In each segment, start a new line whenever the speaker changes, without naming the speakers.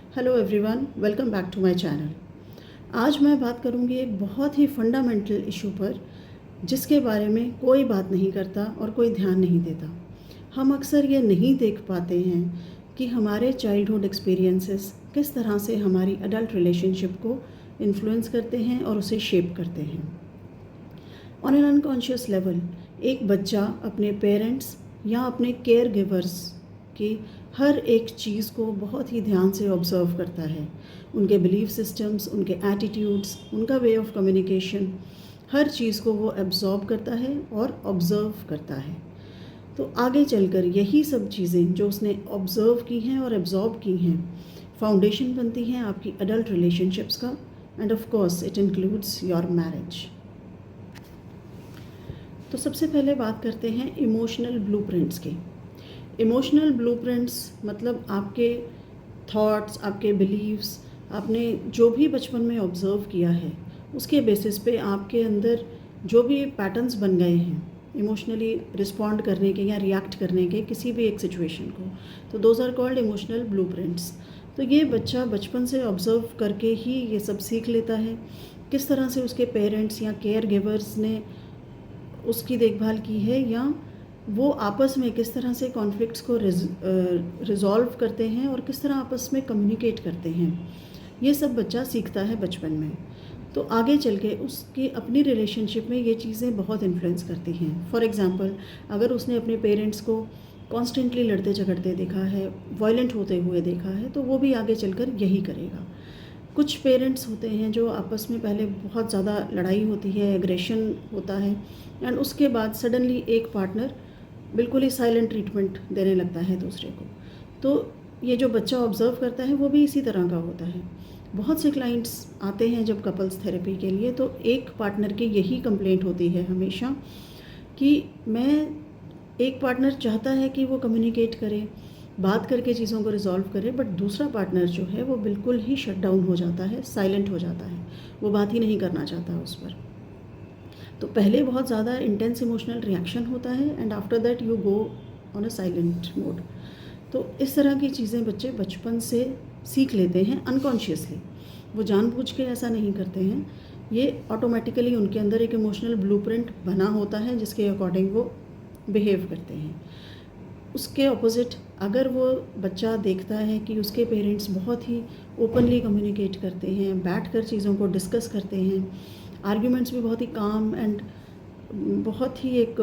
Hello everyone, welcome back to my channel. आज मैं बात करूंगी एक बहुत ही फंडामेंटल इशू पर जिसके बारे में कोई बात नहीं करता और कोई ध्यान नहीं देता। हम अक्सर ये नहीं देख पाते हैं कि हमारे चाइल्डहुड एक्सपीरियंसेस किस तरह से हमारी अडल्ट रिलेशनशिप को इन्फ्लुएंस करते हैं और उसे शेप करते हैं। ऑन एन अनकॉन्शियस लेवल एक बच्चा अपने पेरेंट्स या अपने केयर गिवर्स की हर एक चीज़ को बहुत ही ध्यान से ऑब्ज़र्व करता है। उनके बिलीफ सिस्टम्स, उनके एटीट्यूड्स, उनका वे ऑफ कम्युनिकेशन, हर चीज़ को वो एब्जॉर्ब करता है और ऑब्ज़र्व करता है। तो आगे चलकर यही सब चीज़ें जो उसने ऑब्ज़र्व की हैं और एब्जॉर्ब की हैं फाउंडेशन बनती हैं आपकी अडल्ट रिलेशनशिप्स का, end of course it includes your marriage. तो सबसे पहले बात करते हैं इमोशनल ब्लूप्रिंट्स की। इमोशनल ब्लूप्रिंट्स मतलब आपके थॉट्स, आपके बिलीव्स, आपने जो भी बचपन में ऑब्ज़र्व किया है उसके बेसिस पे आपके अंदर जो भी पैटर्न्स बन गए हैं इमोशनली रिस्पॉन्ड करने के या रिएक्ट करने के किसी भी एक सिचुएशन को, तो those are called emotional blueprints. तो ये बच्चा बचपन से ऑब्ज़र्व करके ही ये सब सीख लेता है, किस तरह से उसके पेरेंट्स या केयर गिवर्स ने उसकी देखभाल की है, या वो आपस में किस तरह से कॉन्फ्लिक्ट्स को रिजॉल्व करते हैं और किस तरह आपस में कम्युनिकेट करते हैं। ये सब बच्चा सीखता है बचपन में। तो आगे चल के उसकी अपनी रिलेशनशिप में ये चीज़ें बहुत इन्फ्लुएंस करती हैं। फॉर एग्ज़ाम्पल, अगर उसने अपने पेरेंट्स को कॉन्स्टेंटली लड़ते झगड़ते देखा है, वायलेंट होते हुए देखा है, तो वो भी आगे चलकर यही करेगा। कुछ पेरेंट्स होते हैं जो आपस में पहले बहुत ज़्यादा लड़ाई होती है, एग्रेशन होता है, एंड उसके बाद सडनली एक पार्टनर बिल्कुल ही साइलेंट ट्रीटमेंट देने लगता है दूसरे को। तो ये जो बच्चा ऑब्ज़र्व करता है वो भी इसी तरह का होता है। बहुत से क्लाइंट्स आते हैं जब कपल्स थेरेपी के लिए, तो एक पार्टनर की यही कंप्लेंट होती है हमेशा कि एक पार्टनर चाहता है कि वो कम्युनिकेट करे, बात करके चीज़ों को रिजॉल्व करे, बट दूसरा पार्टनर जो है वो बिल्कुल ही शट डाउन हो जाता है, साइलेंट हो जाता है, वो बात ही नहीं करना चाहता उस पर। तो पहले बहुत ज़्यादा इंटेंस इमोशनल रिएक्शन होता है and after that you go on a silent mode. तो इस तरह की चीज़ें बच्चे बचपन से सीख लेते हैं अनकॉन्शियसली, वो जानबूझ के ऐसा नहीं करते हैं, ये ऑटोमेटिकली उनके अंदर एक इमोशनल ब्लूप्रिंट बना होता है जिसके अकॉर्डिंग वो बिहेव करते हैं। उसके ऑपोजिट अगर वो बच्चा देखता है कि उसके पेरेंट्स बहुत ही ओपनली कम्युनिकेट करते हैं, बैठकर चीज़ों को डिस्कस करते हैं, आर्ग्यूमेंट्स भी बहुत ही काम एंड बहुत ही एक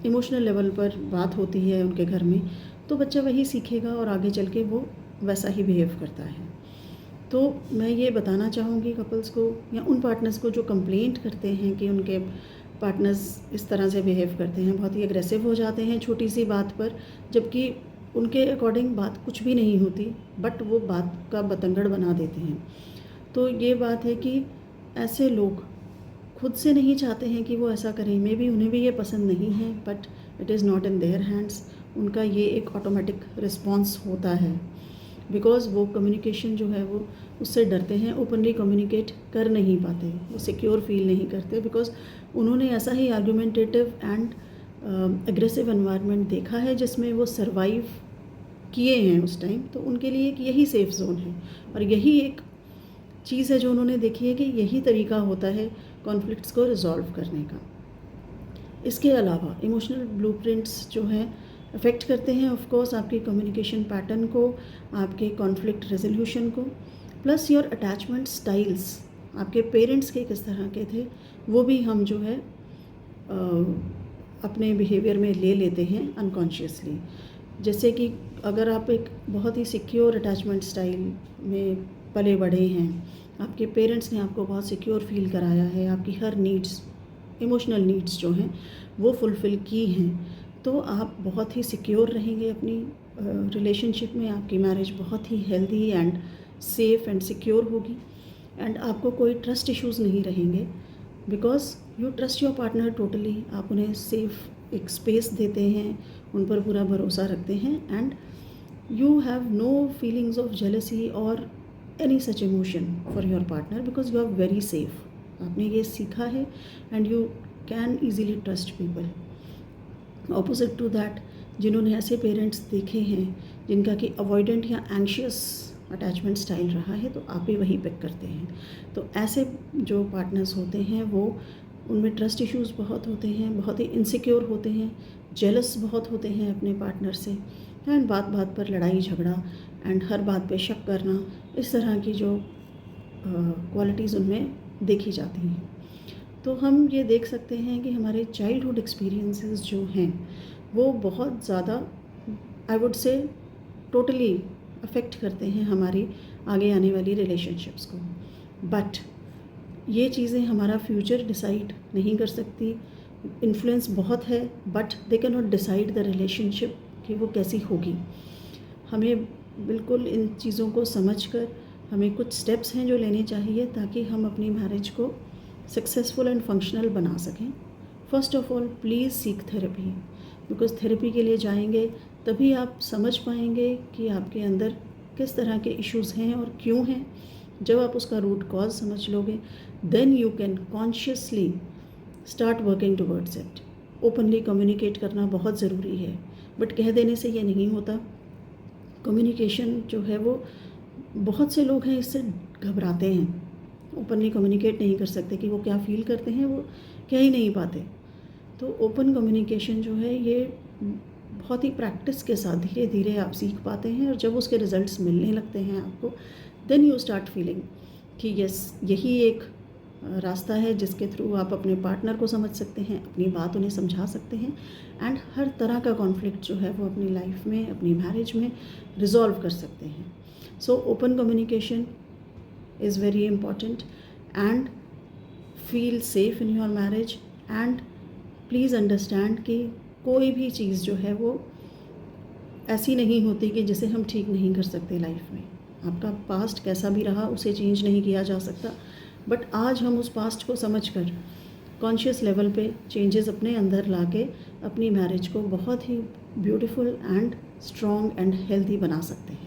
इमोशनल लेवल पर बात होती है उनके घर में, तो बच्चा वही सीखेगा और आगे चल के वो वैसा ही बिहेव करता है। तो मैं ये बताना चाहूँगी कपल्स को या उन पार्टनर्स को जो कंप्लेंट करते हैं कि उनके पार्टनर्स इस तरह से बिहेव करते हैं, बहुत ही एग्रेसिव हो जाते हैं छोटी सी बात पर, जबकि उनके अकॉर्डिंग बात कुछ भी नहीं होती, बट वो बात का बतंगड़ बना देते हैं। तो ये बात है कि ऐसे लोग खुद से नहीं चाहते हैं कि वो ऐसा करें, मे बी उन्हें भी ये पसंद नहीं है, but it is not in their hands. उनका ये एक ऑटोमेटिक रिस्पॉन्स होता है, बिकॉज़ वो कम्युनिकेशन जो है वो उससे डरते हैं, ओपनली कम्युनिकेट कर नहीं पाते, वो सिक्योर फील नहीं करते, बिकॉज़ उन्होंने ऐसा ही आर्गुमेंटेटिव एंड एग्रेसिव एनवायरनमेंट देखा है जिसमें वो सर्वाइव किए हैं उस टाइम। तो उनके लिए एक यही सेफ़ जोन है और यही एक चीज़ है जो उन्होंने देखी है कि यही तरीका होता है कॉन्फ्लिक्ट्स को रिजॉल्व करने का। इसके अलावा इमोशनल ब्लूप्रिंट्स जो हैं अफेक्ट करते हैं ऑफ कोर्स आपके कम्युनिकेशन पैटर्न को, आपके कॉन्फ्लिक्ट रेजोल्यूशन को, प्लस योर अटैचमेंट स्टाइल्स। आपके पेरेंट्स के किस तरह के थे वो भी हम जो है अपने बिहेवियर में ले लेते हैं अनकॉन्शियसली। जैसे कि अगर आप एक बहुत ही सिक्योर अटैचमेंट स्टाइल में पले बढ़े हैं, आपके पेरेंट्स ने आपको बहुत सिक्योर फील कराया है, आपकी हर नीड्स, इमोशनल नीड्स जो हैं वो फुलफ़िल की हैं, तो आप बहुत ही सिक्योर रहेंगे अपनी रिलेशनशिप में। आपकी मैरिज बहुत ही healthy and safe and secure होगी, एंड आपको कोई ट्रस्ट इश्यूज़ नहीं रहेंगे, because you trust your partner totally. आप उन्हें सेफ़ एक स्पेस देते हैं, उन पर पूरा भरोसा रखते हैं, and you have no feelings of jealousy और any such emotion for your partner, because you are very safe. आपने ये सीखा है and you can easily trust people. Opposite to that, जिन्होंने ऐसे पेरेंट्स देखे हैं जिनका कि अवॉइडेंट या एंशियस अटैचमेंट स्टाइल रहा है तो आप भी वही पिक करते हैं। तो ऐसे जो पार्टनर्स होते हैं वो उनमें ट्रस्ट इश्यूज़ बहुत होते हैं, बहुत ही इनसिक्योर होते हैं, जेलस बहुत होते हैं अपने पार्टनर से, एंड बात बात पर लड़ाई झगड़ा एंड हर बात पे शक करना, इस तरह की जो क्वालिटीज़ उनमें देखी जाती हैं। तो हम ये देख सकते हैं कि हमारे चाइल्डहुड एक्सपीरियंसेस जो हैं वो बहुत ज़्यादा, I would say, totally affect करते हैं हमारी आगे आने वाली रिलेशनशिप्स को। बट ये चीज़ें हमारा फ्यूचर डिसाइड नहीं कर सकती। इन्फ्लुएंस बहुत है but they can not decide the relationship कि वो कैसी होगी। हमें बिल्कुल इन चीज़ों को समझकर हमें कुछ स्टेप्स हैं जो लेने चाहिए ताकि हम अपनी मैरिज को सक्सेसफुल एंड फंक्शनल बना सकें। First of all please seek therapy, because therapy के लिए जाएंगे तभी आप समझ पाएंगे कि आपके अंदर किस तरह के इश्यूज़ हैं और क्यों हैं। जब आप उसका रूट कॉज समझ लोगे then you can consciously start working towards it. Openly communicate करना बहुत ज़रूरी है, बट कह देने से ये नहीं होता। कम्युनिकेशन जो है वो, बहुत से लोग हैं इससे घबराते हैं, ओपनली कम्युनिकेट नहीं कर सकते कि वो क्या फ़ील करते हैं, वो कह ही नहीं पाते। तो ओपन कम्युनिकेशन जो है ये बहुत ही प्रैक्टिस के साथ धीरे धीरे आप सीख पाते हैं, और जब उसके रिज़ल्ट्स मिलने लगते हैं आपको देन यू स्टार्ट फीलिंग कि यस, यही एक रास्ता है जिसके थ्रू आप अपने पार्टनर को समझ सकते हैं, अपनी बात उन्हें समझा सकते हैं, एंड हर तरह का कॉन्फ्लिक्ट जो है वो अपनी लाइफ में, अपनी मैरिज में रिजॉल्व कर सकते हैं। So open communication is very important, and feel safe in your marriage, and please understand कि कोई भी चीज़ जो है वो ऐसी नहीं होती कि जिसे हम ठीक नहीं कर सकते लाइफ में। आपका पास्ट कैसा भी रहा उसे चेंज नहीं किया जा सकता, बट आज हम उस पास्ट को समझकर कॉन्शियस लेवल पे चेंजेस अपने अंदर लाके अपनी मैरिज को बहुत ही beautiful and strong and healthy बना सकते हैं।